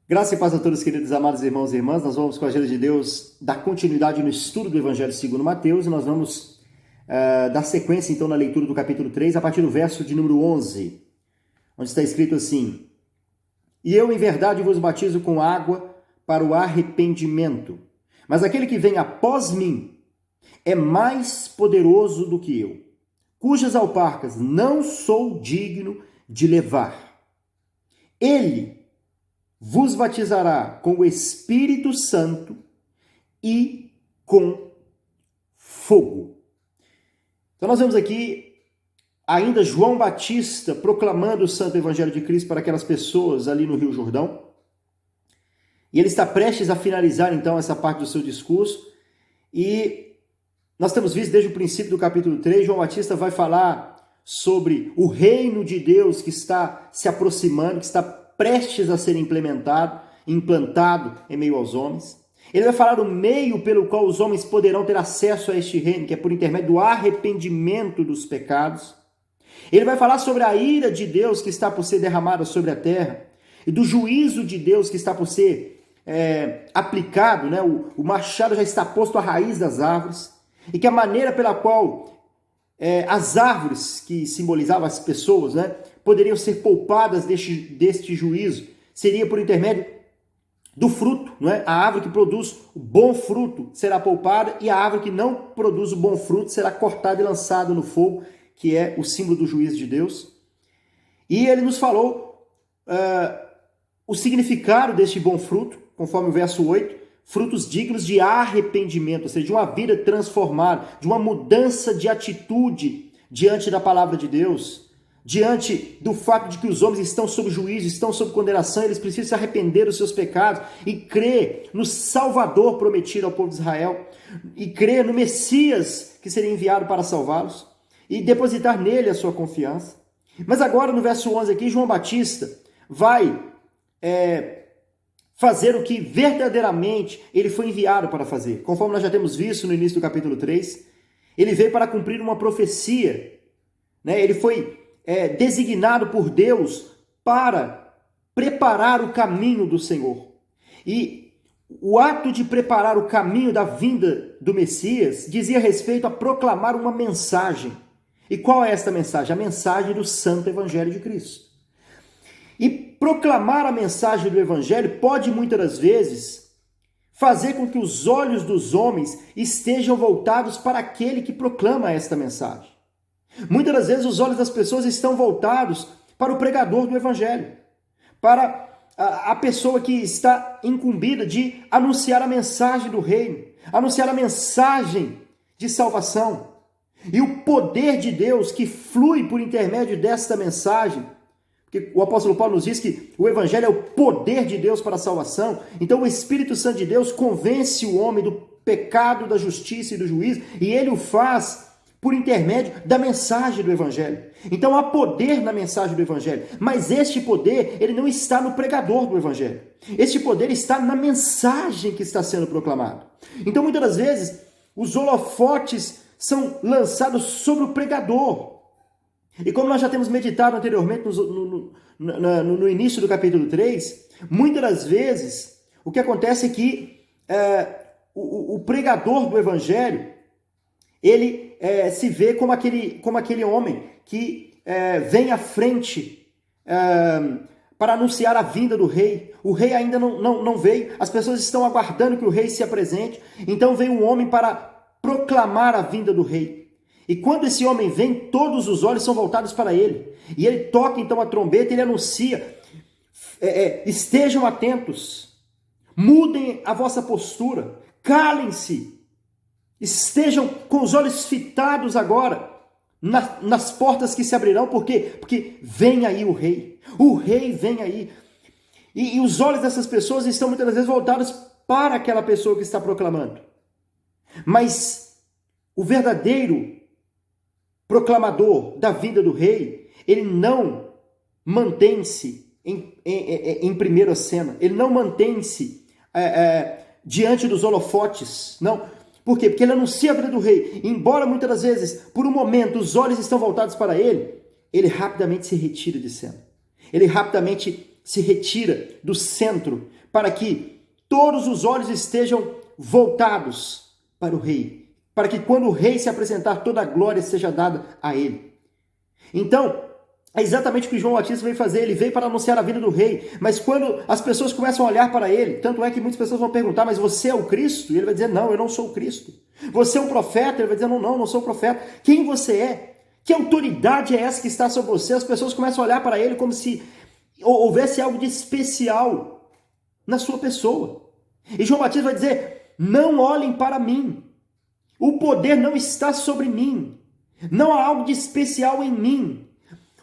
Graça e paz a todos, queridos amados irmãos e irmãs. Nós vamos, com a ajuda de Deus, dar continuidade no estudo do Evangelho segundo Mateus e nós vamos dar sequência, então, na leitura do capítulo 3, a partir do verso de número 11, onde está escrito assim: E eu, em verdade, vos batizo com água para o arrependimento, mas aquele que vem após mim é mais poderoso do que eu, cujas alparcas não sou digno de levar. Ele vos batizará com o Espírito Santo e com fogo. Então nós vemos aqui ainda João Batista proclamando o Santo Evangelho de Cristo para aquelas pessoas ali no Rio Jordão. E ele está prestes a finalizar então essa parte do seu discurso. E nós temos visto desde o princípio do capítulo 3, João Batista vai falar sobre o reino de Deus que está se aproximando, que está prestes a ser implantado em meio aos homens. Ele vai falar o meio pelo qual os homens poderão ter acesso a este reino, que é por intermédio do arrependimento dos pecados. Ele vai falar sobre a ira de Deus que está por ser derramada sobre a terra e do juízo de Deus que está por ser aplicado, né? O machado já está posto à raiz das árvores e que a maneira pela qual as árvores que simbolizavam as pessoas, né, poderiam ser poupadas deste juízo, seria por intermédio do fruto, não é? A árvore que produz o bom fruto será poupada e a árvore que não produz o bom fruto será cortada e lançada no fogo, que é o símbolo do juízo de Deus. E ele nos falou o significado deste bom fruto, conforme o verso 8, frutos dignos de arrependimento, ou seja, de uma vida transformada, de uma mudança de atitude diante da palavra de Deus, diante do fato de que os homens estão sob juízo, estão sob condenação, eles precisam se arrepender dos seus pecados e crer no Salvador prometido ao povo de Israel, e crer no Messias que seria enviado para salvá-los, e depositar nele a sua confiança. Mas agora, no verso 11 aqui, João Batista vai fazer o que verdadeiramente ele foi enviado para fazer. Conforme nós já temos visto no início do capítulo 3, ele veio para cumprir uma profecia, né? Ele foi designado por Deus para preparar o caminho do Senhor. E o ato de preparar o caminho da vinda do Messias dizia respeito a proclamar uma mensagem. E qual é esta mensagem? A mensagem do Santo Evangelho de Cristo. E proclamar a mensagem do Evangelho pode muitas das vezes fazer com que os olhos dos homens estejam voltados para aquele que proclama esta mensagem. Muitas das vezes os olhos das pessoas estão voltados para o pregador do Evangelho, para a pessoa que está incumbida de anunciar a mensagem do reino, anunciar a mensagem de salvação. E o poder de Deus que flui por intermédio desta mensagem, porque o apóstolo Paulo nos diz que o Evangelho é o poder de Deus para a salvação. Então o Espírito Santo de Deus convence o homem do pecado, da justiça e do juízo, e ele o faz por intermédio da mensagem do Evangelho. Então há poder na mensagem do Evangelho, mas este poder, ele não está no pregador do Evangelho. Este poder está na mensagem que está sendo proclamada. Então muitas das vezes os holofotes são lançados sobre o pregador. E como nós já temos meditado anteriormente no início do capítulo 3, muitas das vezes o que acontece é que o pregador do Evangelho, ele se vê como aquele homem que vem à frente para anunciar a vinda do rei. O rei ainda não veio, as pessoas estão aguardando que o rei se apresente, então vem um homem para proclamar a vinda do rei. E quando esse homem vem, todos os olhos são voltados para ele. E ele toca então a trombeta, ele anuncia, estejam atentos, mudem a vossa postura, calem-se, estejam com os olhos fitados agora nas portas que se abrirão. Por quê? Porque vem aí o rei vem aí. E os olhos dessas pessoas estão muitas vezes voltados para aquela pessoa que está proclamando. Mas o verdadeiro proclamador da vinda do rei, ele não mantém-se em primeira cena, ele não mantém-se diante dos holofotes, não. Por quê? Porque ele anuncia a vinda do rei, e embora muitas das vezes, por um momento, os olhos estão voltados para ele, ele rapidamente se retira de cena, ele rapidamente se retira do centro para que todos os olhos estejam voltados para o rei, para que quando o rei se apresentar, toda a glória seja dada a ele. Então, é exatamente o que João Batista veio fazer. Ele veio para anunciar a vinda do rei, mas quando as pessoas começam a olhar para ele, tanto é que muitas pessoas vão perguntar, mas você é o Cristo? E ele vai dizer, não, eu não sou o Cristo. Você é um profeta? Ele vai dizer, não sou o profeta. Quem você é? Que autoridade é essa que está sobre você? As pessoas começam a olhar para ele como se houvesse algo de especial na sua pessoa. E João Batista vai dizer, não olhem para mim. O poder não está sobre mim. Não há algo de especial em mim.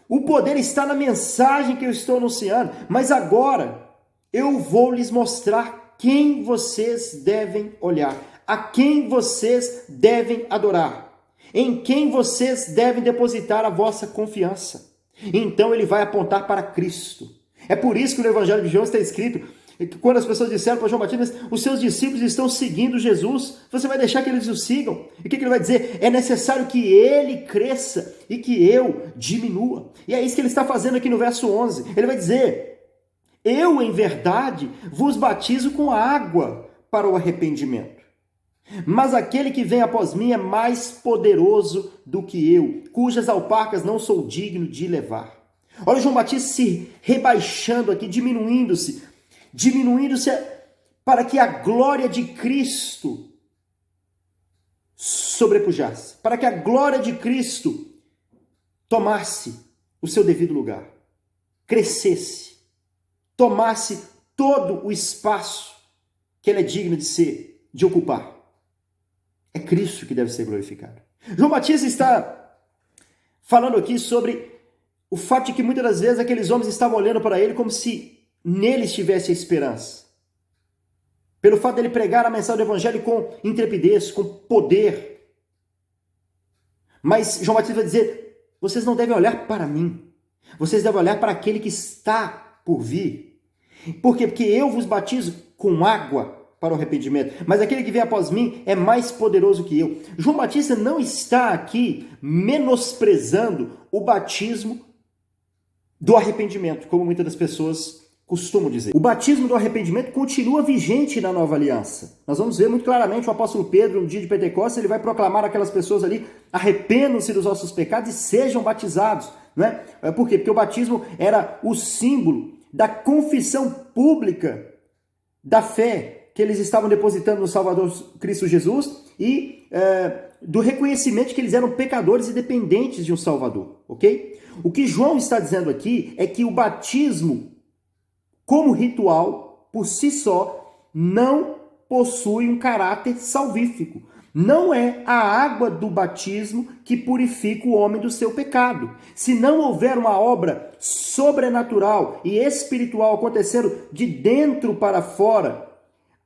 O poder está na mensagem que eu estou anunciando, mas agora eu vou lhes mostrar quem vocês devem olhar, a quem vocês devem adorar, em quem vocês devem depositar a vossa confiança. Então ele vai apontar para Cristo. É por isso que no Evangelho de João está escrito que quando as pessoas disseram para João Batista, os seus discípulos estão seguindo Jesus, você vai deixar que eles o sigam? E o que ele vai dizer? É necessário que ele cresça e que eu diminua. E é isso que ele está fazendo aqui no verso 11. Ele vai dizer, eu em verdade vos batizo com água para o arrependimento. Mas aquele que vem após mim é mais poderoso do que eu, cujas alparcas não sou digno de levar. Olha João Batista se rebaixando aqui, diminuindo-se para que a glória de Cristo sobrepujasse, para que a glória de Cristo tomasse o seu devido lugar, crescesse, tomasse todo o espaço que ele é digno de ocupar. É Cristo que deve ser glorificado. João Batista está falando aqui sobre o fato de que muitas das vezes aqueles homens estavam olhando para ele como se nele estivesse a esperança. Pelo fato dele pregar a mensagem do evangelho com intrepidez, com poder. Mas João Batista vai dizer, vocês não devem olhar para mim. Vocês devem olhar para aquele que está por vir. Por quê? Porque eu vos batizo com água para o arrependimento, mas aquele que vem após mim é mais poderoso que eu. João Batista não está aqui menosprezando o batismo do arrependimento, como muitas das pessoas costumam dizer. O batismo do arrependimento continua vigente na nova aliança. Nós vamos ver muito claramente o apóstolo Pedro, no dia de Pentecostes, ele vai proclamar àquelas pessoas ali, arrependam-se dos vossos pecados e sejam batizados. Né? Por quê? Porque o batismo era o símbolo da confissão pública da fé que eles estavam depositando no Salvador Cristo Jesus e do reconhecimento de que eles eram pecadores e dependentes de um Salvador. Ok? O que João está dizendo aqui é que o batismo como ritual, por si só, não possui um caráter salvífico. Não é a água do batismo que purifica o homem do seu pecado. Se não houver uma obra sobrenatural e espiritual acontecendo de dentro para fora,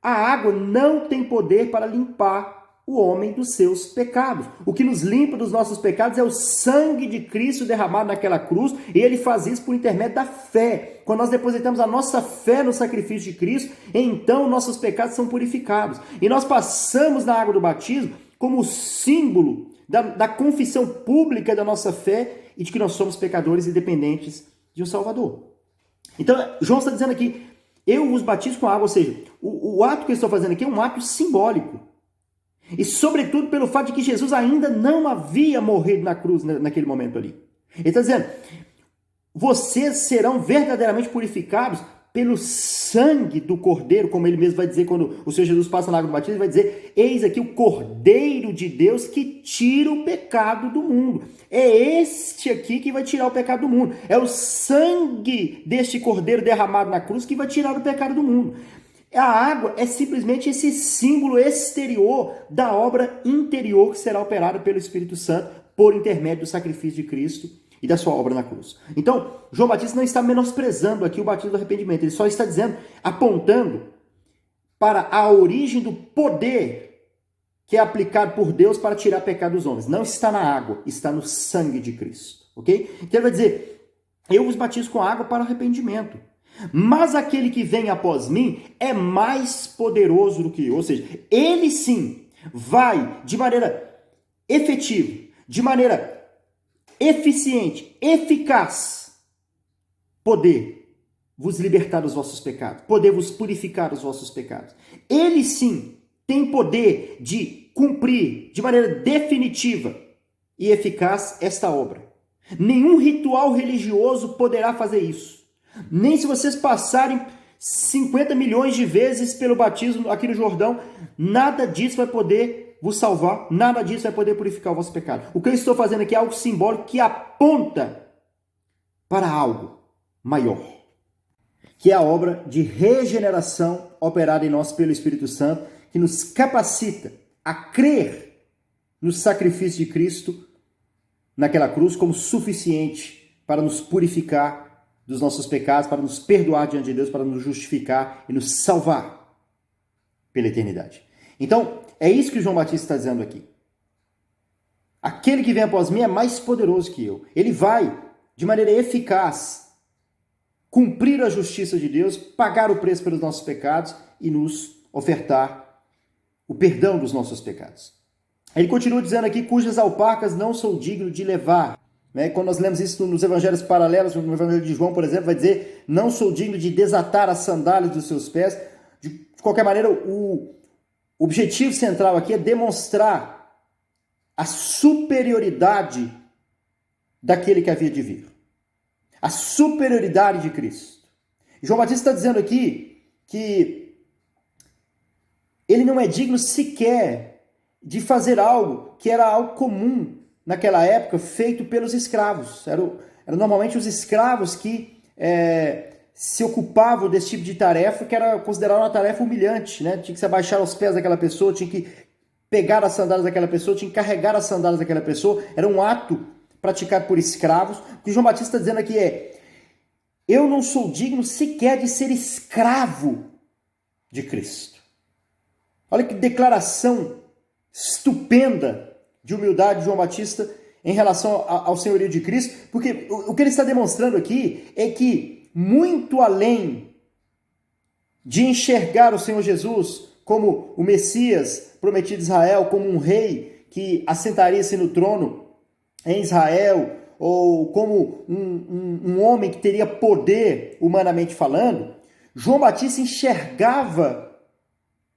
a água não tem poder para limpar o homem dos seus pecados. O que nos limpa dos nossos pecados é o sangue de Cristo derramado naquela cruz, e ele faz isso por intermédio da fé. Quando nós depositamos a nossa fé no sacrifício de Cristo, então nossos pecados são purificados. E nós passamos na água do batismo como símbolo da confissão pública da nossa fé e de que nós somos pecadores e dependentes de um Salvador. Então, João está dizendo aqui, eu vos batizo com água, ou seja, o ato que eu estou fazendo aqui é um ato simbólico. E sobretudo pelo fato de que Jesus ainda não havia morrido na cruz naquele momento ali. Ele está dizendo, vocês serão verdadeiramente purificados pelo sangue do Cordeiro, como ele mesmo vai dizer quando o Senhor Jesus passa na água do batismo, ele vai dizer, eis aqui o Cordeiro de Deus que tira o pecado do mundo. É este aqui que vai tirar o pecado do mundo. É o sangue deste Cordeiro derramado na cruz que vai tirar o pecado do mundo. A água é simplesmente esse símbolo exterior da obra interior que será operada pelo Espírito Santo por intermédio do sacrifício de Cristo e da sua obra na cruz. Então, João Batista não está menosprezando aqui o batismo do arrependimento, ele só está dizendo, apontando para a origem do poder que é aplicado por Deus para tirar pecado dos homens. Não está na água, está no sangue de Cristo, ok? Então ele vai dizer, eu vos batizo com água para o arrependimento. Mas aquele que vem após mim é mais poderoso do que eu. Ou seja, ele sim vai de maneira efetiva, de maneira eficiente, eficaz, poder vos libertar dos vossos pecados, poder vos purificar dos vossos pecados. Ele sim tem poder de cumprir de maneira definitiva e eficaz esta obra. Nenhum ritual religioso poderá fazer isso. Nem se vocês passarem 50 milhões de vezes pelo batismo aqui no Jordão, nada disso vai poder vos salvar, nada disso vai poder purificar o vosso pecado. O que eu estou fazendo aqui é algo simbólico que aponta para algo maior, que é a obra de regeneração operada em nós pelo Espírito Santo, que nos capacita a crer no sacrifício de Cristo naquela cruz como suficiente para nos purificar dos nossos pecados, para nos perdoar diante de Deus, para nos justificar e nos salvar pela eternidade. Então, é isso que João Batista está dizendo aqui. Aquele que vem após mim é mais poderoso que eu. Ele vai, de maneira eficaz, cumprir a justiça de Deus, pagar o preço pelos nossos pecados e nos ofertar o perdão dos nossos pecados. Ele continua dizendo aqui, cujas alpacas não sou digno de levar. Quando nós lemos isso nos evangelhos paralelos, no evangelho de João, por exemplo, vai dizer, não sou digno de desatar as sandálias dos seus pés. De qualquer maneira, o objetivo central aqui é demonstrar a superioridade daquele que havia de vir. A superioridade de Cristo. João Batista está dizendo aqui que ele não é digno sequer de fazer algo que era algo comum naquela época, feito pelos escravos. Eram normalmente os escravos que se ocupavam desse tipo de tarefa, que era considerada uma tarefa humilhante, né? Tinha que se abaixar aos pés daquela pessoa, tinha que pegar as sandálias daquela pessoa, tinha que carregar as sandálias daquela pessoa. Era um ato praticado por escravos. O que João Batista está dizendo aqui é, eu não sou digno sequer de ser escravo de Cristo. Olha que declaração estupenda de humildade de João Batista em relação ao senhorio de Cristo, porque o que ele está demonstrando aqui é que, muito além de enxergar o Senhor Jesus como o Messias prometido a Israel, como um rei que assentaria-se no trono em Israel, ou como um homem que teria poder humanamente falando, João Batista enxergava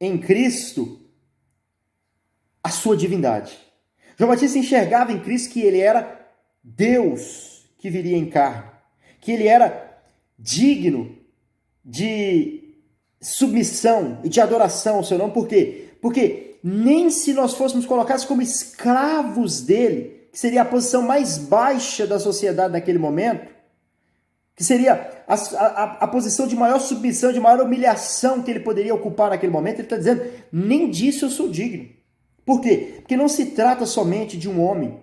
em Cristo a sua divindade. João Batista enxergava em Cristo que ele era Deus que viria em carne, que ele era digno de submissão e de adoração ao seu nome. Por quê? Porque nem se nós fôssemos colocados como escravos dele, que seria a posição mais baixa da sociedade naquele momento, que seria a posição de maior submissão, de maior humilhação que ele poderia ocupar naquele momento, ele está dizendo, nem disso eu sou digno. Por quê? Porque não se trata somente de um homem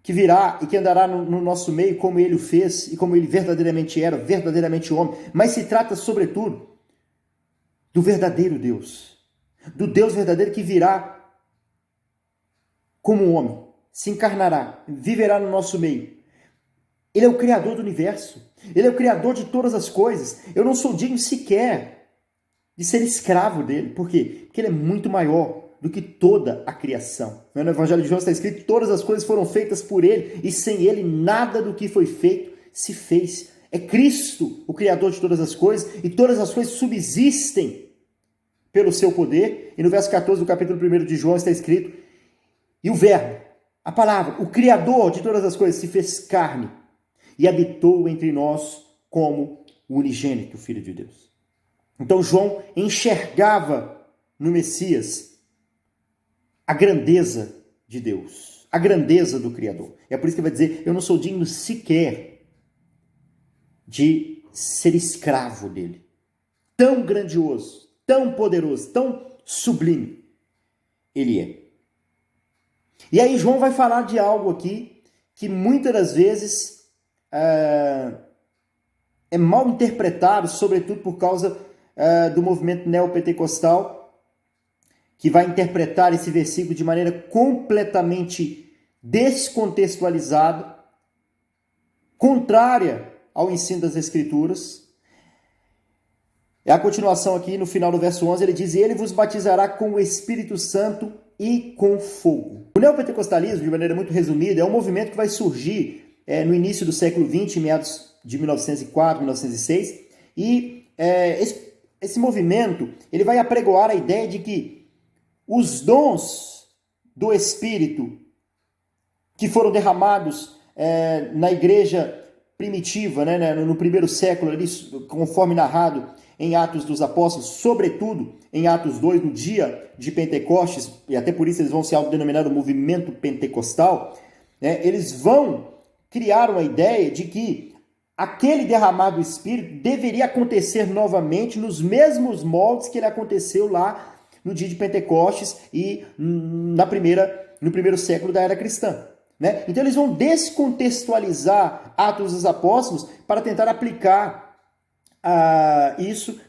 que virá e que andará no nosso meio como ele o fez e como ele verdadeiramente era, verdadeiramente homem, mas se trata, sobretudo, do verdadeiro Deus, do Deus verdadeiro que virá como homem, se encarnará, viverá no nosso meio. Ele é o Criador do universo, ele é o Criador de todas as coisas. Eu não sou digno sequer de ser escravo dele. Por quê? Porque ele é muito maior do que toda a criação. No Evangelho de João está escrito, todas as coisas foram feitas por ele, e sem ele nada do que foi feito se fez. É Cristo o Criador de todas as coisas, e todas as coisas subsistem pelo seu poder. E no verso 14 do capítulo 1 de João está escrito, e o Verbo, a palavra, o Criador de todas as coisas, se fez carne e habitou entre nós como o unigênito Filho de Deus. Então João enxergava no Messias a grandeza de Deus, a grandeza do Criador. É por isso que ele vai dizer, eu não sou digno sequer de ser escravo dele. Tão grandioso, tão poderoso, tão sublime ele é. E aí João vai falar de algo aqui que muitas das vezes é mal interpretado, sobretudo por causa do movimento neopentecostal, que vai interpretar esse versículo de maneira completamente descontextualizada, contrária ao ensino das Escrituras. É a continuação aqui, no final do verso 11, ele diz, ele vos batizará com o Espírito Santo e com fogo. O neopentecostalismo, de maneira muito resumida, é um movimento que vai surgir no início do século XX, meados de 1904, 1906, e esse movimento ele vai apregoar a ideia de que os dons do Espírito que foram derramados na igreja primitiva, né, no primeiro século, ali, conforme narrado em Atos dos Apóstolos, sobretudo em Atos 2, no dia de Pentecostes, e até por isso eles vão se autodenominar o movimento pentecostal, né, eles vão criar uma ideia de que aquele derramado do Espírito deveria acontecer novamente nos mesmos moldes que ele aconteceu lá no dia de Pentecostes e no primeiro século da era cristã. Né? Então eles vão descontextualizar Atos dos Apóstolos para tentar aplicar isso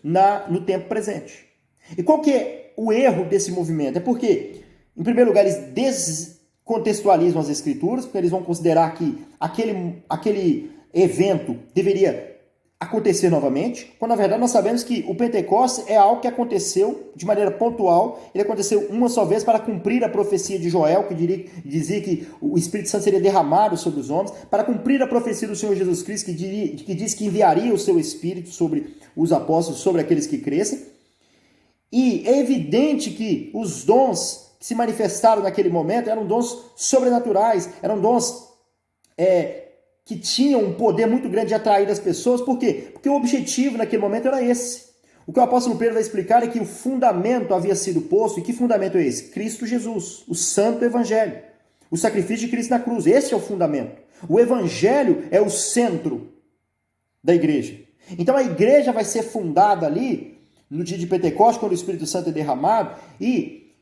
no tempo presente. E qual que é o erro desse movimento? É porque, em primeiro lugar, eles descontextualizam as Escrituras, porque eles vão considerar que aquele evento deveria acontecer novamente, quando na verdade nós sabemos que o Pentecostes é algo que aconteceu de maneira pontual, ele aconteceu uma só vez para cumprir a profecia de Joel, que dizia que o Espírito Santo seria derramado sobre os homens, para cumprir a profecia do Senhor Jesus Cristo, que diz que enviaria o seu Espírito sobre os apóstolos, sobre aqueles que crescem. E é evidente que os dons que se manifestaram naquele momento eram dons sobrenaturais, eram dons que tinham um poder muito grande de atrair as pessoas. Por quê? Porque o objetivo naquele momento era esse. O que o apóstolo Pedro vai explicar é que o fundamento havia sido posto. E que fundamento é esse? Cristo Jesus, o santo evangelho, o sacrifício de Cristo na cruz. Esse é o fundamento. O evangelho é o centro da igreja. Então a igreja vai ser fundada ali no dia de Pentecostes, quando o Espírito Santo é derramado, e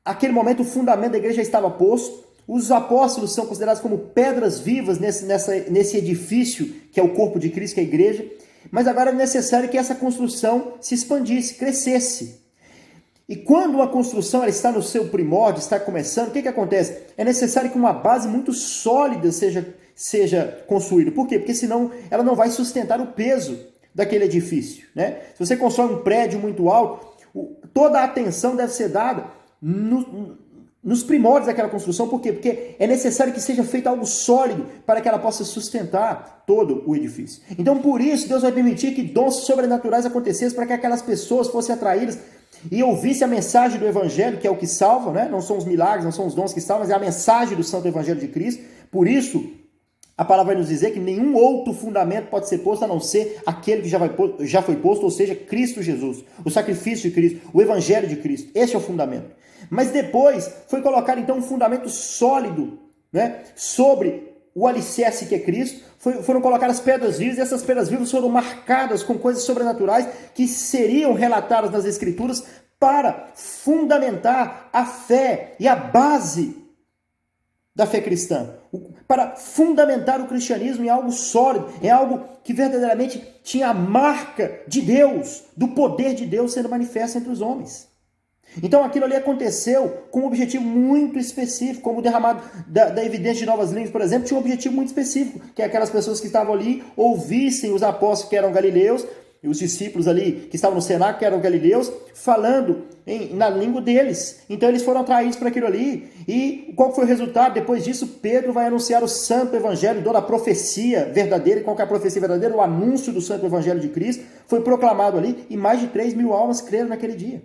naquele momento o fundamento da igreja já estava posto. Os apóstolos são considerados como pedras vivas nesse edifício que é o corpo de Cristo, que é a igreja, mas agora é necessário que essa construção se expandisse, crescesse. E quando uma construção ela está no seu primórdio, está começando, o que acontece? É necessário que uma base muito sólida seja construída. Por quê? Porque senão ela não vai sustentar o peso daquele edifício. Né? Se você constrói um prédio muito alto, toda a atenção deve ser dada nos primórdios daquela construção. Por quê? Porque é necessário que seja feito algo sólido para que ela possa sustentar todo o edifício. Então, por isso, Deus vai permitir que dons sobrenaturais acontecessem para que aquelas pessoas fossem atraídas e ouvissem a mensagem do Evangelho, que é o que salva, né? Não são os milagres, não são os dons que salvam, mas é a mensagem do Santo Evangelho de Cristo. Por isso, a palavra vai nos dizer que nenhum outro fundamento pode ser posto a não ser aquele que já foi posto, ou seja, Cristo Jesus, o sacrifício de Cristo, o Evangelho de Cristo. Esse é o fundamento. Mas depois foi colocado então um fundamento sólido, né, sobre o alicerce que é Cristo. Foram colocadas pedras vivas, e essas pedras vivas foram marcadas com coisas sobrenaturais que seriam relatadas nas Escrituras para fundamentar a fé e a base da fé cristã, para fundamentar o cristianismo em algo sólido, em algo que verdadeiramente tinha a marca de Deus, do poder de Deus sendo manifesto entre os homens. Então aquilo ali aconteceu com um objetivo muito específico, como o derramado da evidência de novas línguas, por exemplo, tinha um objetivo muito específico, que é aquelas pessoas que estavam ali ouvissem os apóstolos que eram galileus, e os discípulos ali que estavam no cenáculo, que eram galileus, falando na língua deles. Então eles foram atraídos para aquilo ali. E qual foi o resultado? Depois disso, Pedro vai anunciar o santo evangelho, dando a profecia verdadeira. E qual que é a profecia verdadeira? O anúncio do santo evangelho de Cristo foi proclamado ali, e mais de 3.000 almas creram naquele dia.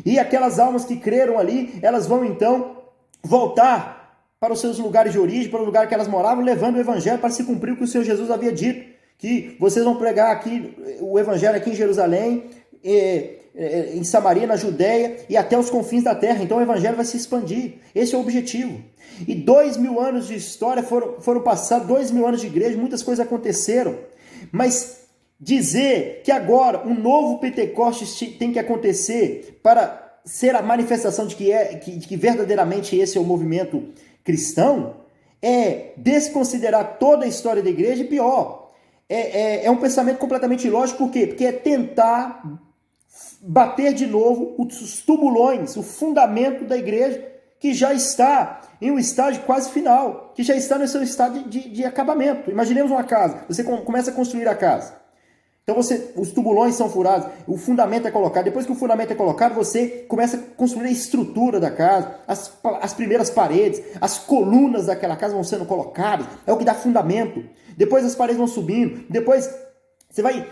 E aquelas almas que creram ali, elas vão então voltar para os seus lugares de origem, para o lugar que elas moravam, levando o evangelho para se cumprir o que o Senhor Jesus havia dito, que vocês vão pregar aqui o evangelho aqui em Jerusalém, em Samaria, na Judéia e até os confins da terra. Então o evangelho vai se expandir. Esse é o objetivo. E 2.000 anos de história foram passados, 2.000 anos de igreja, muitas coisas aconteceram. Mas dizer que agora um novo Pentecostes tem que acontecer para ser a manifestação de que verdadeiramente esse é o movimento cristão é desconsiderar toda a história da igreja. E pior, é um pensamento completamente ilógico. Por quê? Porque é tentar bater de novo os tubulões, o fundamento da igreja, que já está em um estágio quase final, que já está no seu estado de acabamento. Imaginemos uma casa, você começa a construir a casa. Então os tubulões são furados, o fundamento é colocado. Depois que o fundamento é colocado, você começa a construir a estrutura da casa, as primeiras paredes, as colunas daquela casa vão sendo colocadas, é o que dá fundamento. Depois as paredes vão subindo, depois você vai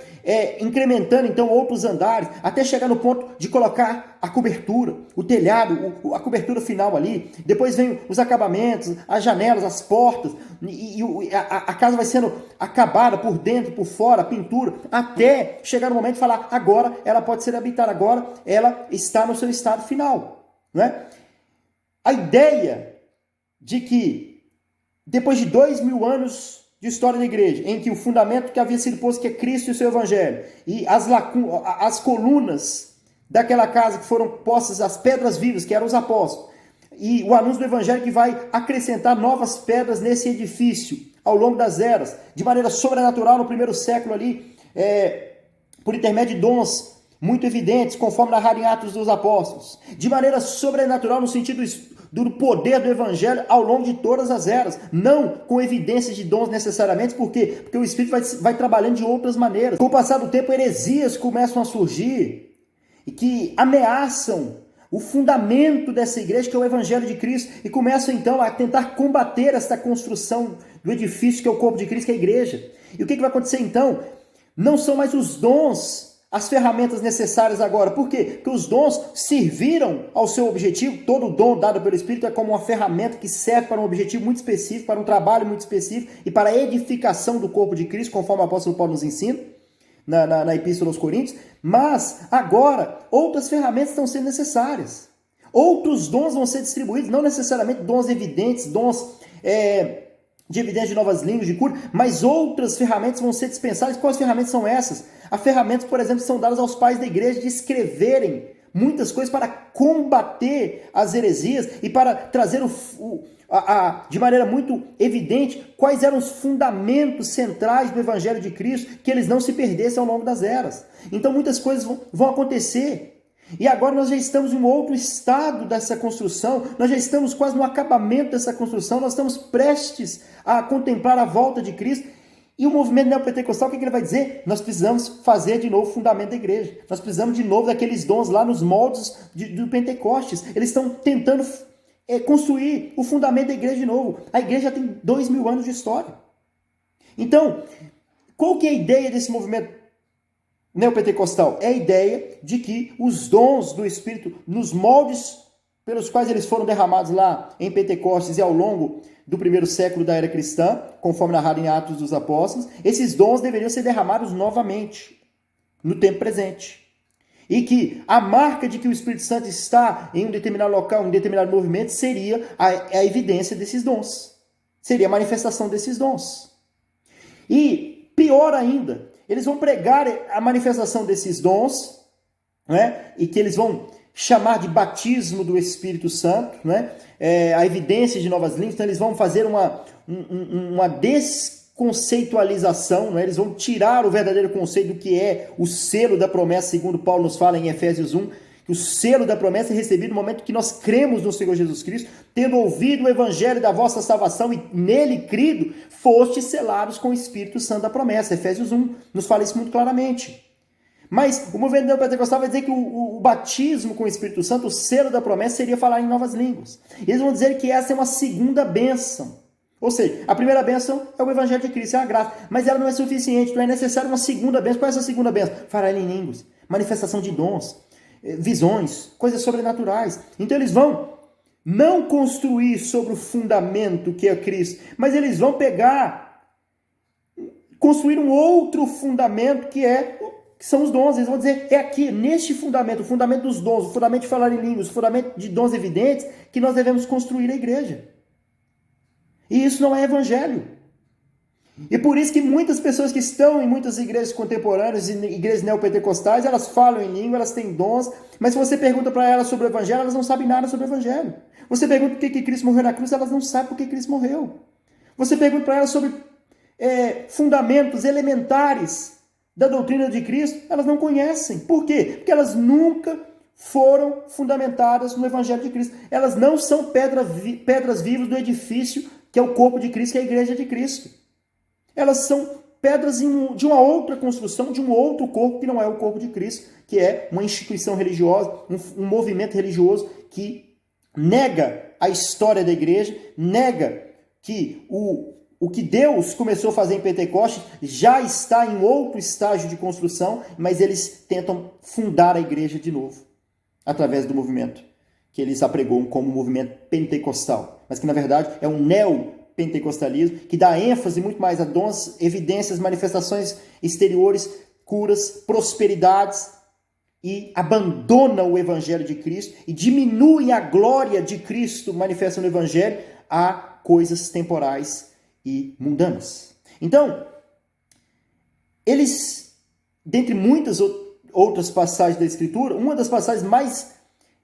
incrementando então outros andares, até chegar no ponto de colocar a cobertura, o telhado, a cobertura final ali. Depois vem os acabamentos, as janelas, as portas, e a casa vai sendo acabada por dentro, por fora, a pintura, até chegar no momento de falar, agora ela pode ser habitada, agora ela está no seu estado final. Né? A ideia de que depois de 2000 anos de história da igreja, em que o fundamento que havia sido posto, que é Cristo e o seu evangelho, e as colunas daquela casa que foram postas, as pedras vivas, que eram os apóstolos, e o anúncio do evangelho que vai acrescentar novas pedras nesse edifício, ao longo das eras, de maneira sobrenatural no primeiro século ali, por intermédio de dons muito evidentes, conforme narrado em Atos dos Apóstolos, de maneira sobrenatural no sentido do poder do evangelho ao longo de todas as eras, não com evidências de dons necessariamente, por quê? Porque o Espírito vai trabalhando de outras maneiras. Com o passar do tempo, heresias começam a surgir e que ameaçam o fundamento dessa igreja, que é o evangelho de Cristo, e começam então a tentar combater essa construção do edifício que é o corpo de Cristo, que é a igreja. E o que vai acontecer então? Não são mais os dons as ferramentas necessárias agora. Por quê? Porque os dons serviram ao seu objetivo. Todo dom dado pelo Espírito é como uma ferramenta que serve para um objetivo muito específico, para um trabalho muito específico e para a edificação do corpo de Cristo, conforme o apóstolo Paulo nos ensina na Epístola aos Coríntios. Mas agora outras ferramentas estão sendo necessárias. Outros dons vão ser distribuídos, não necessariamente dons evidentes, dons de evidência de novas línguas, de cura, mas outras ferramentas vão ser dispensadas. Quais ferramentas são essas? As ferramentas, por exemplo, são dadas aos pais da igreja de escreverem muitas coisas para combater as heresias e para trazer de maneira muito evidente quais eram os fundamentos centrais do evangelho de Cristo, que eles não se perdessem ao longo das eras. Então muitas coisas vão acontecer. E agora nós já estamos em um outro estado dessa construção, nós já estamos quase no acabamento dessa construção, nós estamos prestes a contemplar a volta de Cristo. E o movimento neopentecostal, o que ele vai dizer? Nós precisamos fazer de novo o fundamento da igreja. Nós precisamos de novo daqueles dons lá nos moldes do Pentecostes. Eles estão tentando construir o fundamento da igreja de novo. A igreja tem 2000 anos de história. Então, qual que é a ideia desse movimento neopentecostal? É a ideia de que os dons do Espírito, nos moldes pelos quais eles foram derramados lá em Pentecostes e ao longo do primeiro século da era cristã, conforme narrado em Atos dos Apóstolos, esses dons deveriam ser derramados novamente, no tempo presente. E que a marca de que o Espírito Santo está em um determinado local, em um determinado movimento, seria a evidência desses dons. Seria a manifestação desses dons. E, pior ainda, eles vão pregar a manifestação desses dons, né? E que eles vão chamar de batismo do Espírito Santo, né? A evidência de novas línguas. Então eles vão fazer uma desconceitualização, né? Eles vão tirar o verdadeiro conceito do que é o selo da promessa, segundo Paulo nos fala em Efésios 1, que o selo da promessa é recebido no momento que nós cremos no Senhor Jesus Cristo, tendo ouvido o evangelho da vossa salvação e nele crido, fostes selados com o Espírito Santo da promessa. Efésios 1 nos fala isso muito claramente. Mas o movimento neopentecostal vai dizer que o batismo com o Espírito Santo, o selo da promessa, seria falar em novas línguas. Eles vão dizer que essa é uma segunda bênção. Ou seja, a primeira bênção é o evangelho de Cristo, é a graça. Mas ela não é suficiente, não é necessário uma segunda bênção. Qual é essa segunda bênção? Falar em línguas, manifestação de dons, visões, coisas sobrenaturais. Então eles vão não construir sobre o fundamento que é Cristo, mas eles vão construir um outro fundamento que são os dons. Eles vão dizer, é aqui, neste fundamento, o fundamento dos dons, o fundamento de falar em línguas, o fundamento de dons evidentes, que nós devemos construir a igreja. E isso não é evangelho. E por isso que muitas pessoas que estão em muitas igrejas contemporâneas, igrejas neopentecostais, elas falam em língua, elas têm dons, mas se você pergunta para elas sobre o evangelho, elas não sabem nada sobre o evangelho. Você pergunta por que Cristo morreu na cruz, elas não sabem por que Cristo morreu. Você pergunta para elas sobre fundamentos elementares da doutrina de Cristo, elas não conhecem. Por quê? Porque elas nunca foram fundamentadas no evangelho de Cristo. Elas não são pedras vivas do edifício que é o corpo de Cristo, que é a igreja de Cristo. Elas são pedras de uma outra construção, de um outro corpo que não é o corpo de Cristo, que é uma instituição religiosa, um movimento religioso que nega a história da igreja, nega que o que Deus começou a fazer em Pentecostes já está em outro estágio de construção, mas eles tentam fundar a igreja de novo, através do movimento que eles apregam como movimento pentecostal, mas que na verdade é um neopentecostalismo, que dá ênfase muito mais a dons, evidências, manifestações exteriores, curas, prosperidades, e abandona o evangelho de Cristo e diminui a glória de Cristo manifesta no evangelho a coisas temporais e mundanas. Então, eles, dentre muitas outras passagens da Escritura, uma das passagens mais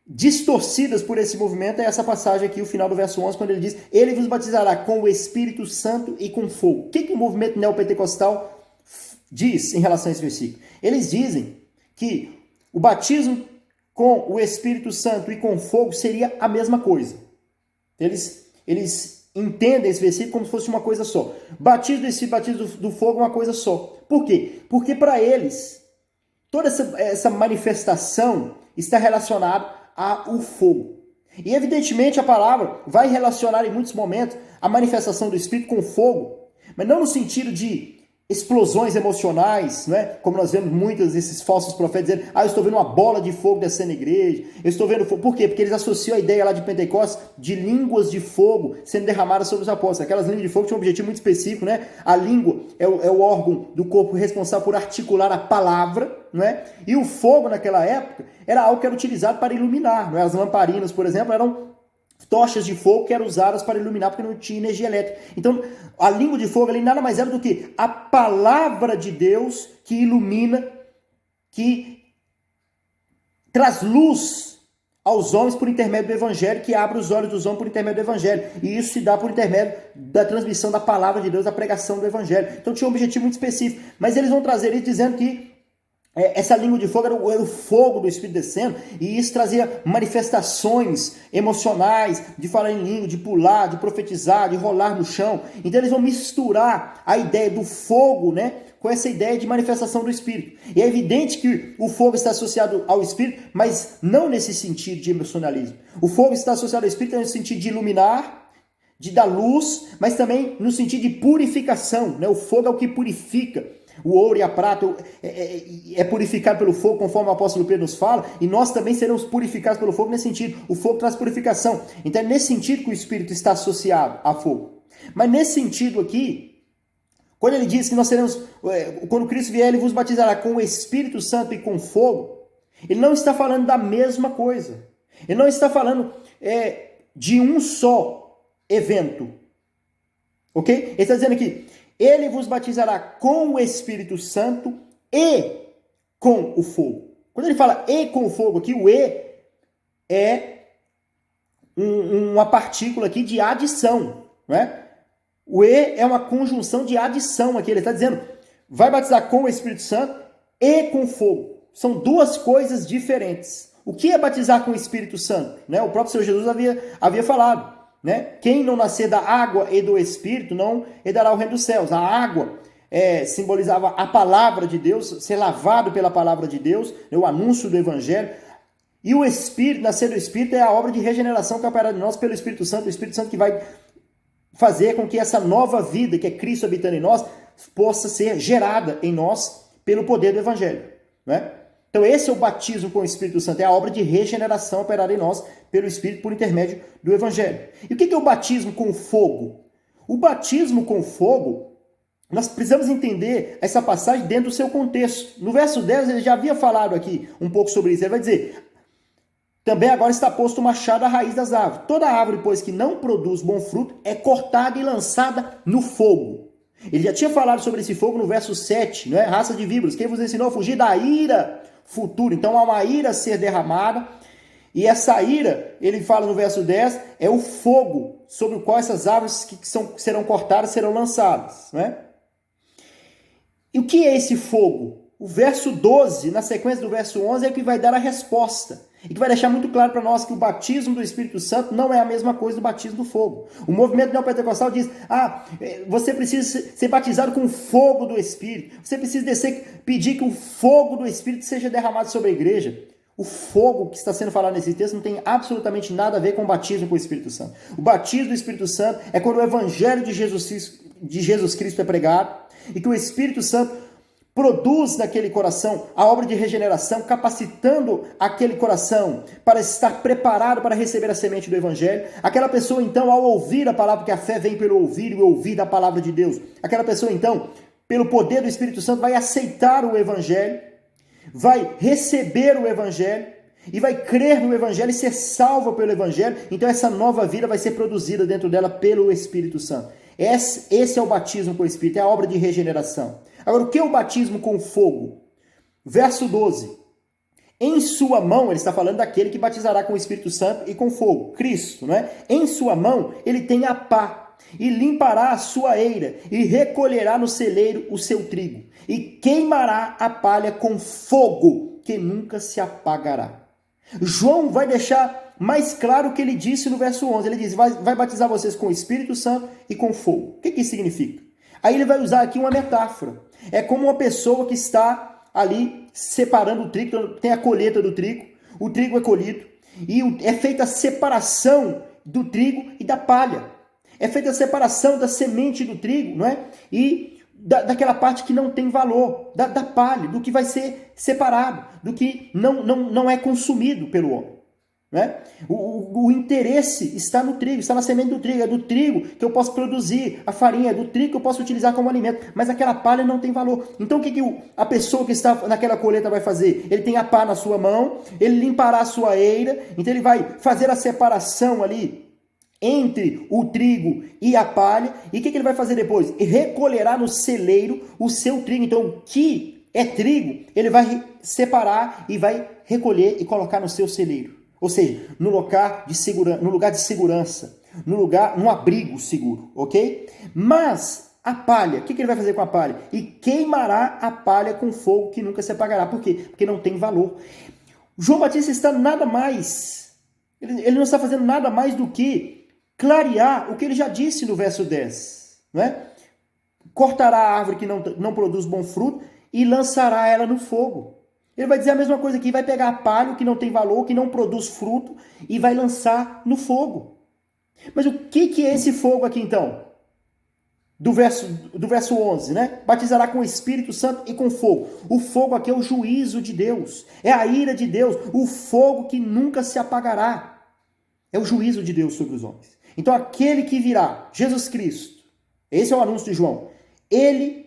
distorcidas por esse movimento é essa passagem aqui, o final do verso 11, quando ele diz: ele vos batizará com o Espírito Santo e com fogo. O que o movimento neopentecostal diz em relação a esse versículo? Eles dizem que o batismo com o Espírito Santo e com fogo seria a mesma coisa. Eles entendem esse versículo como se fosse uma coisa só. Batismo do Espírito, batismo do fogo é uma coisa só. Por quê? Porque para eles, toda essa manifestação está relacionada ao fogo. E evidentemente a palavra vai relacionar em muitos momentos a manifestação do Espírito com fogo, mas não no sentido de explosões emocionais, né? Como nós vemos muitos desses falsos profetas dizendo: eu estou vendo uma bola de fogo descendo na igreja, eu estou vendo fogo. Por quê? Porque eles associam a ideia lá de Pentecostes de línguas de fogo sendo derramadas sobre os apóstolos. Aquelas línguas de fogo tinham um objetivo muito específico, né? A língua é o órgão do corpo responsável por articular a palavra, né? E o fogo naquela época era algo que era utilizado para iluminar, né? As lamparinas, por exemplo, eram tochas de fogo que eram usadas para iluminar porque não tinha energia elétrica. Então, a língua de fogo ali nada mais era do que a palavra de Deus que ilumina, que traz luz aos homens por intermédio do evangelho, que abre os olhos dos homens por intermédio do evangelho. E isso se dá por intermédio da transmissão da palavra de Deus, da pregação do evangelho. Então tinha um objetivo muito específico. Mas eles vão trazer isso dizendo que essa língua de fogo era o fogo do Espírito descendo, e isso trazia manifestações emocionais, de falar em língua, de pular, de profetizar, de rolar no chão. Então eles vão misturar a ideia do fogo, né, com essa ideia de manifestação do Espírito. E é evidente que o fogo está associado ao Espírito, mas não nesse sentido de emocionalismo. O fogo está associado ao Espírito no sentido de iluminar, de dar luz, mas também no sentido de purificação, né? O fogo é o que purifica. O ouro e a prata é purificado pelo fogo, conforme o apóstolo Pedro nos fala, e nós também seremos purificados pelo fogo nesse sentido. O fogo traz purificação. Então é nesse sentido que o Espírito está associado a fogo. Mas nesse sentido aqui, quando ele diz que nós seremos, quando Cristo vier, ele vos batizará com o Espírito Santo e com fogo, ele não está falando da mesma coisa. Ele não está falando de um só evento. Ok? Ele está dizendo aqui: ele vos batizará com o Espírito Santo e com o fogo. Quando ele fala e com o fogo aqui, o e é uma partícula aqui de adição, né? O e é uma conjunção de adição aqui. Ele está dizendo: vai batizar com o Espírito Santo e com fogo. São duas coisas diferentes. O que é batizar com o Espírito Santo? Né? O próprio Senhor Jesus havia falado. Né? Quem não nascer da água e do Espírito não herdará o reino dos céus. A água simbolizava a palavra de Deus, ser lavado pela palavra de Deus, né? O anúncio do Evangelho. E o Espírito, nascer do Espírito, é a obra de regeneração que é operada em nós pelo Espírito Santo. O Espírito Santo que vai fazer com que essa nova vida, que é Cristo habitando em nós, possa ser gerada em nós pelo poder do Evangelho. Né? Então esse é o batismo com o Espírito Santo, é a obra de regeneração operada em nós pelo Espírito por intermédio do Evangelho. E o que é o batismo com fogo? O batismo com fogo, nós precisamos entender essa passagem dentro do seu contexto. No verso 10 ele já havia falado aqui um pouco sobre isso. Ele vai dizer: também agora está posto o machado à raiz das árvores. Toda árvore, pois, que não produz bom fruto, é cortada e lançada no fogo. Ele já tinha falado sobre esse fogo no verso 7, né? Raça de víboras, quem vos ensinou a fugir da ira futura. Então há uma ira a ser derramada, e essa ira, ele fala no verso 10, é o fogo sobre o qual essas árvores que serão cortadas serão lançadas. Né? E o que é esse fogo? O verso 12, na sequência do verso 11, é que vai dar a resposta. E que vai deixar muito claro para nós que o batismo do Espírito Santo não é a mesma coisa do batismo do fogo. O movimento neopentecostal diz, você precisa ser batizado com o fogo do Espírito. Você precisa pedir que o fogo do Espírito seja derramado sobre a igreja. O fogo que está sendo falado nesse texto não tem absolutamente nada a ver com o batismo com o Espírito Santo. O batismo do Espírito Santo é quando o evangelho de Jesus Cristo é pregado e que o Espírito Santo produz naquele coração a obra de regeneração, capacitando aquele coração para estar preparado para receber a semente do Evangelho. Aquela pessoa, então, ao ouvir a palavra, porque a fé vem pelo ouvir e ouvir da palavra de Deus. Aquela pessoa, então, pelo poder do Espírito Santo, vai aceitar o Evangelho, vai receber o Evangelho e vai crer no Evangelho e ser salva pelo Evangelho. Então, essa nova vida vai ser produzida dentro dela pelo Espírito Santo. Esse é o batismo com o Espírito, é a obra de regeneração. Agora, o que é o batismo com fogo? Verso 12. Em sua mão, ele está falando daquele que batizará com o Espírito Santo e com fogo, Cristo, não é? Em sua mão, ele tem a pá, e limpará a sua eira, e recolherá no celeiro o seu trigo, e queimará a palha com fogo, que nunca se apagará. João vai deixar mais claro o que ele disse no verso 11. Ele diz, vai batizar vocês com o Espírito Santo e com fogo. O que isso significa? Aí ele vai usar aqui uma metáfora. É como uma pessoa que está ali separando o trigo, então tem a colheita do trigo, o trigo é colhido, e é feita a separação do trigo e da palha. É feita a separação da semente do trigo, não é? E daquela parte que não tem valor, da palha, do que vai ser separado, do que não é consumido pelo homem. Né? O interesse está no trigo, está na semente do trigo. É do trigo que eu posso produzir a farinha, é do trigo que eu posso utilizar como alimento, mas aquela palha não tem valor. Então o que a pessoa que está naquela colheita vai fazer? Ele tem a pá na sua mão, ele limpará a sua eira, então ele vai fazer a separação ali entre o trigo e a palha. E o que ele vai fazer depois? Recolherá no celeiro o seu trigo. Então o que é trigo, ele vai separar e vai recolher e colocar no seu celeiro. Ou seja, no lugar de segurança, num abrigo seguro, ok? Mas a palha, o que ele vai fazer com a palha? E queimará a palha com fogo que nunca se apagará. Por quê? Porque não tem valor. João Batista está nada mais, ele não está fazendo nada mais do que clarear o que ele já disse no verso 10. Né? Cortará a árvore que não produz bom fruto e lançará ela no fogo. Ele vai dizer a mesma coisa aqui, vai pegar a palha, que não tem valor, que não produz fruto, e vai lançar no fogo. Mas o que é esse fogo aqui então? Do verso 11, né? Batizará com o Espírito Santo e com fogo. O fogo aqui é o juízo de Deus, é a ira de Deus, o fogo que nunca se apagará. É o juízo de Deus sobre os homens. Então aquele que virá, Jesus Cristo, esse é o anúncio de João, ele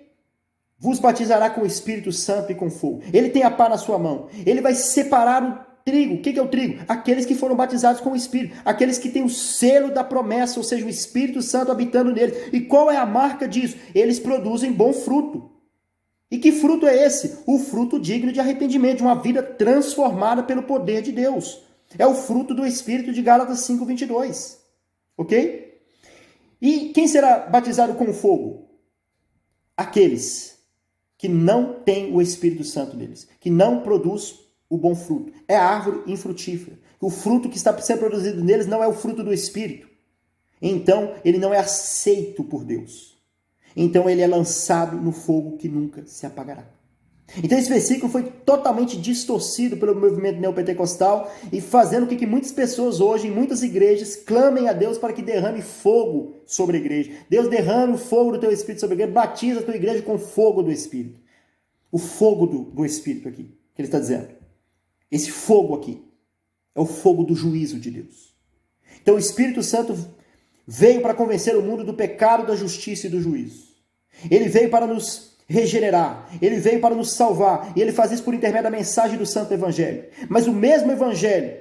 vos batizará com o Espírito Santo e com fogo. Ele tem a pá na sua mão. Ele vai separar o trigo. O que é o trigo? Aqueles que foram batizados com o Espírito. Aqueles que têm o selo da promessa, ou seja, o Espírito Santo habitando neles. E qual é a marca disso? Eles produzem bom fruto. E que fruto é esse? O fruto digno de arrependimento, de uma vida transformada pelo poder de Deus. É o fruto do Espírito de Gálatas 5:22. Ok? E quem será batizado com fogo? Aqueles que não tem o Espírito Santo neles, que não produz o bom fruto. É a árvore infrutífera. O fruto que está sendo produzido neles não é o fruto do Espírito. Então, ele não é aceito por Deus. Então, ele é lançado no fogo que nunca se apagará. Então, esse versículo foi totalmente distorcido pelo movimento neopentecostal e fazendo com que muitas pessoas hoje, em muitas igrejas, clamem a Deus para que derrame fogo sobre a igreja. Deus, derrame o fogo do teu Espírito sobre a igreja, batiza a tua igreja com o fogo do Espírito. O fogo do Espírito aqui, que ele está dizendo. Esse fogo aqui é o fogo do juízo de Deus. Então, o Espírito Santo veio para convencer o mundo do pecado, da justiça e do juízo. Ele veio para nos regenerar, ele veio para nos salvar, e ele faz isso por intermédio da mensagem do Santo Evangelho. Mas o mesmo Evangelho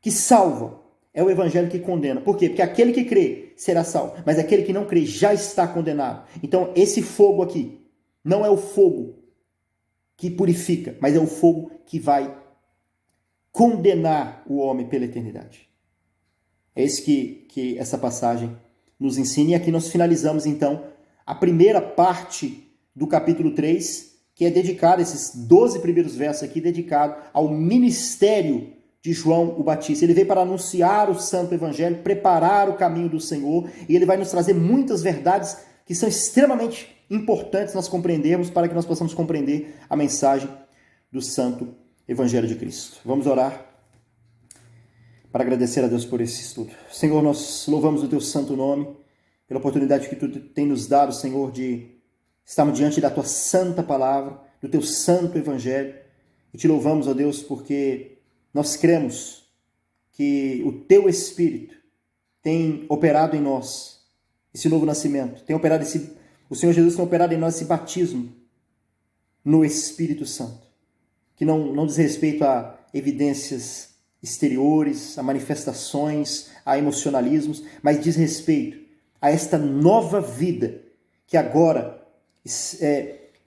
que salva é o Evangelho que condena. Por quê? Porque aquele que crê será salvo, mas aquele que não crê já está condenado. Então esse fogo aqui não é o fogo que purifica, mas é o fogo que vai condenar o homem pela eternidade. É isso que essa passagem nos ensina, e aqui nós finalizamos então a primeira parte do capítulo 3, que é dedicado, esses 12 primeiros versos aqui, dedicado ao ministério de João o Batista. Ele veio para anunciar o santo evangelho, preparar o caminho do Senhor, e ele vai nos trazer muitas verdades que são extremamente importantes nós compreendermos para que nós possamos compreender a mensagem do santo evangelho de Cristo. Vamos orar para agradecer a Deus por esse estudo. Senhor, nós louvamos o teu santo nome, pela oportunidade que tu tem nos dado, Senhor, de estarmos diante da tua santa palavra, do teu santo evangelho, e te louvamos, ó Deus, porque nós cremos que o teu Espírito tem operado em nós esse novo nascimento, o Senhor Jesus tem operado em nós esse batismo no Espírito Santo, que não diz respeito a evidências exteriores, a manifestações, a emocionalismos, mas diz respeito a esta nova vida que agora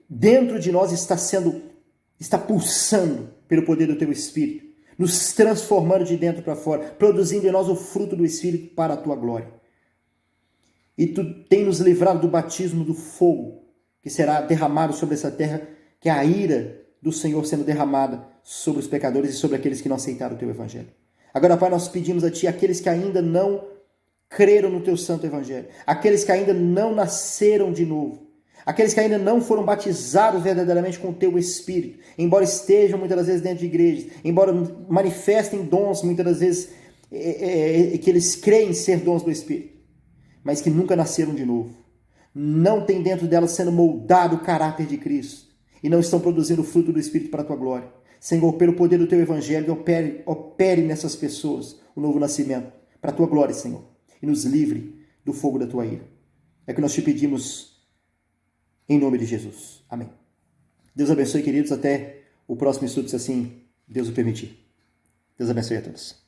dentro de nós está pulsando pelo poder do teu Espírito, nos transformando de dentro para fora, produzindo em nós o fruto do Espírito para a tua glória. E tu tem nos livrado do batismo do fogo, que será derramado sobre essa terra, que é a ira do Senhor sendo derramada sobre os pecadores e sobre aqueles que não aceitaram o teu evangelho. Agora, Pai, nós pedimos a ti, aqueles que ainda não creram no teu santo evangelho, aqueles que ainda não nasceram de novo, aqueles que ainda não foram batizados verdadeiramente com o teu Espírito, embora estejam muitas das vezes dentro de igrejas, embora manifestem dons muitas das vezes que eles creem ser dons do Espírito, mas que nunca nasceram de novo, não tem dentro delas sendo moldado o caráter de Cristo e não estão produzindo o fruto do Espírito para a tua glória. Senhor, pelo poder do teu evangelho, opere nessas pessoas o novo nascimento para a tua glória, Senhor, e nos livre do fogo da tua ira. É que nós te pedimos em nome de Jesus. Amém. Deus abençoe, queridos. Até o próximo estudo, se assim Deus o permitir. Deus abençoe a todos.